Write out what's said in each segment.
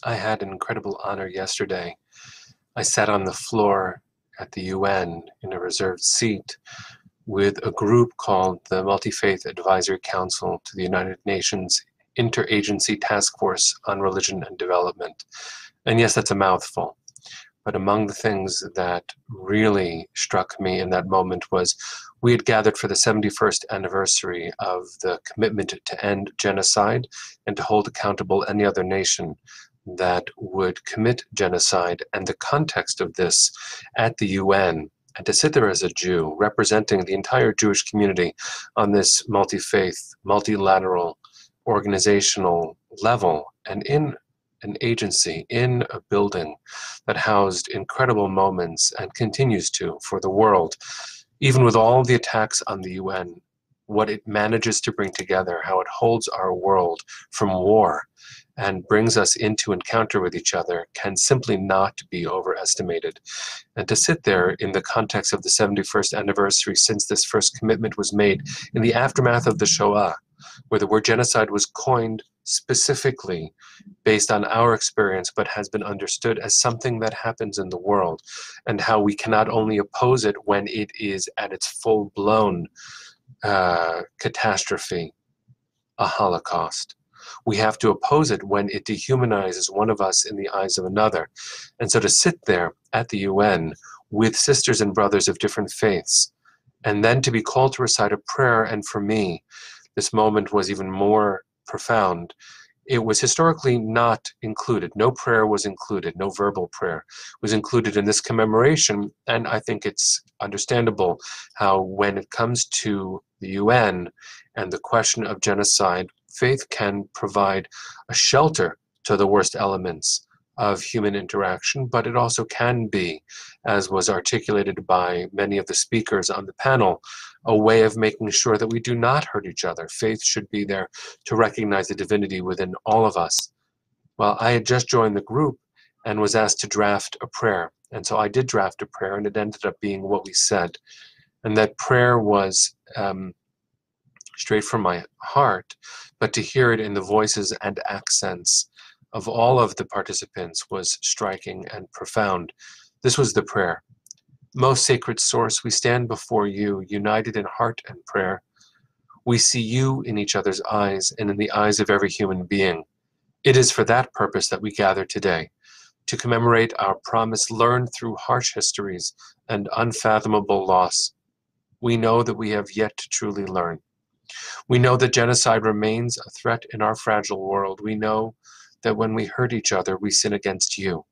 I had an incredible honor yesterday. I sat on the floor at the UN in a reserved seat with a group called the Multi-Faith Advisory Council to the United Nations Interagency Task Force on Religion and Development. And yes, that's a mouthful. But among the things that really struck me in that moment was we had gathered for the 71st anniversary of the commitment to end genocide and to hold accountable any other nation that would commit genocide, and the context of this at the UN, and to sit there as a Jew representing the entire Jewish community on this multi-faith, multilateral, organizational level, and in an agency, in a building that housed incredible moments and continues to for the world, even with all the attacks on the UN, what it manages to bring together, how it holds our world from war and brings us into encounter with each other can simply not be overestimated. And to sit there in the context of the 71st anniversary since this first commitment was made in the aftermath of the Shoah, where the word genocide was coined specifically based on our experience, but has been understood as something that happens in the world, and how we cannot only oppose it when it is at its full-blown catastrophe, a Holocaust. We have to oppose it when it dehumanizes one of us in the eyes of another. And so to sit there at the UN with sisters and brothers of different faiths, and then to be called to recite a prayer, and for me, this moment was even more profound. It was historically not included. No prayer was included. No verbal prayer was included in this commemoration. And I think it's understandable how when it comes to the UN and the question of genocide, faith can provide a shelter to the worst elements of human interaction, but it also can be, as was articulated by many of the speakers on the panel, a way of making sure that we do not hurt each other. Faith should be there to recognize the divinity within all of us. Well, I had just joined the group and was asked to draft a prayer. And so I did draft a prayer, and it ended up being what we said. And that prayer was straight from my heart, but to hear it in the voices and accents of all of the participants was striking and profound. This was the prayer. Most sacred source, we stand before you, united in heart and prayer. We see you in each other's eyes and in the eyes of every human being. It is for that purpose that we gather today, to commemorate our promise learned through harsh histories and unfathomable loss. We know that we have yet to truly learn. We know that genocide remains a threat in our fragile world. We know that when we hurt each other, we sin against you.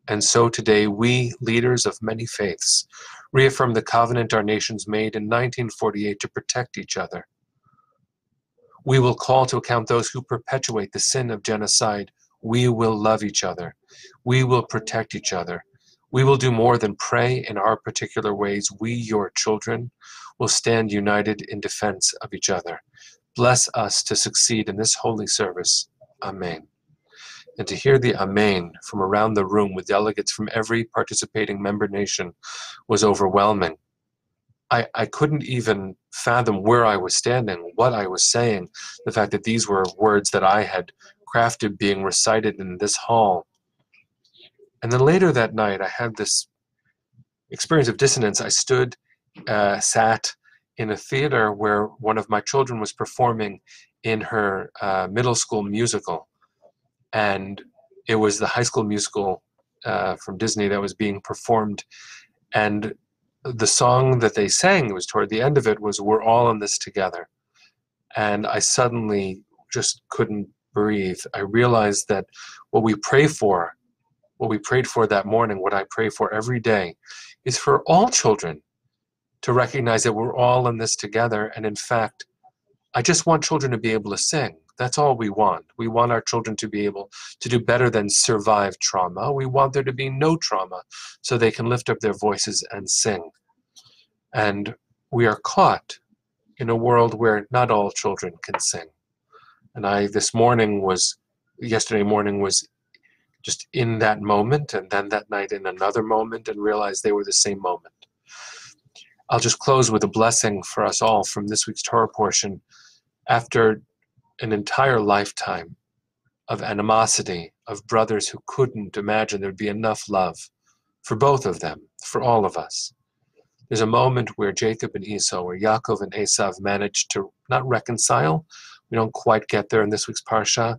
And so today, we, leaders of many faiths, reaffirm the covenant our nations made in 1948 to protect each other. We will call to account those who perpetuate the sin of genocide. We will love each other. We will protect each other. We will do more than pray in our particular ways. We, your children, will stand united in defense of each other. Bless us to succeed in this holy service. Amen. And to hear the Amen from around the room with delegates from every participating member nation was overwhelming. I couldn't even fathom where I was standing, what I was saying, the fact that these were words that I had crafted being recited in this hall. And then later that night, I had this experience of dissonance. I sat in a theater where one of my children was performing in her middle school musical. And it was the High School Musical from Disney that was being performed. And the song that they sang, it was toward the end of it, was "We're All in This Together." And I suddenly just couldn't breathe. I realized that what we prayed for that morning, what I pray for every day, is for all children to recognize that we're all in this together. And in fact, I just want children to be able to sing. That's all we want. We want our children to be able to do better than survive trauma. We want there to be no trauma so they can lift up their voices and sing. And we are caught in a world where not all children can sing. And yesterday morning was just in that moment, and then that night in another moment, and realized they were the same moment. I'll just close with a blessing for us all from this week's Torah portion. After an entire lifetime of animosity of brothers who couldn't imagine there'd be enough love for both of them, for all of us. There's a moment where Jacob and Esau, where Yaakov and Esav managed to not reconcile. We don't quite get there in this week's Parsha,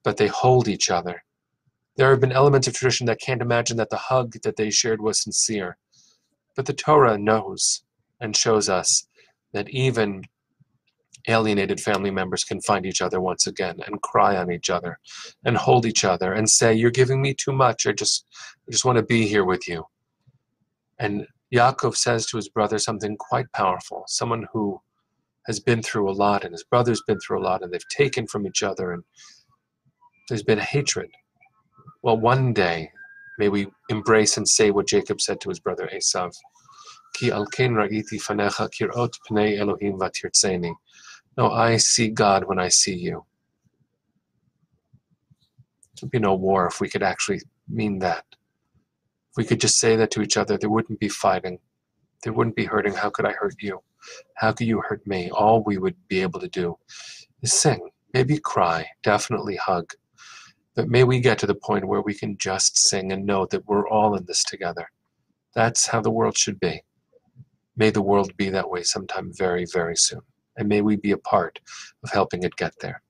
but they hold each other. There have been elements of tradition that can't imagine that the hug that they shared was sincere. But the Torah knows and shows us that even alienated family members can find each other once again and cry on each other and hold each other and say, "You're giving me too much. I just want to be here with you." And Yaakov says to his brother something quite powerful, someone who has been through a lot, and his brother's been through a lot, and they've taken from each other, and there's been hatred. Well, one day, may we embrace and say what Jacob said to his brother Esav. Ki alkein ra'iti fanecha kirot pnei Elohim vatirtzeni. No, I see God when I see you. There'd be no war if we could actually mean that. If we could just say that to each other, there wouldn't be fighting. There wouldn't be hurting. How could I hurt you? How could you hurt me? All we would be able to do is sing, maybe cry, definitely hug. But may we get to the point where we can just sing and know that we're all in this together. That's how the world should be. May the world be that way sometime very, very soon. And may we be a part of helping it get there.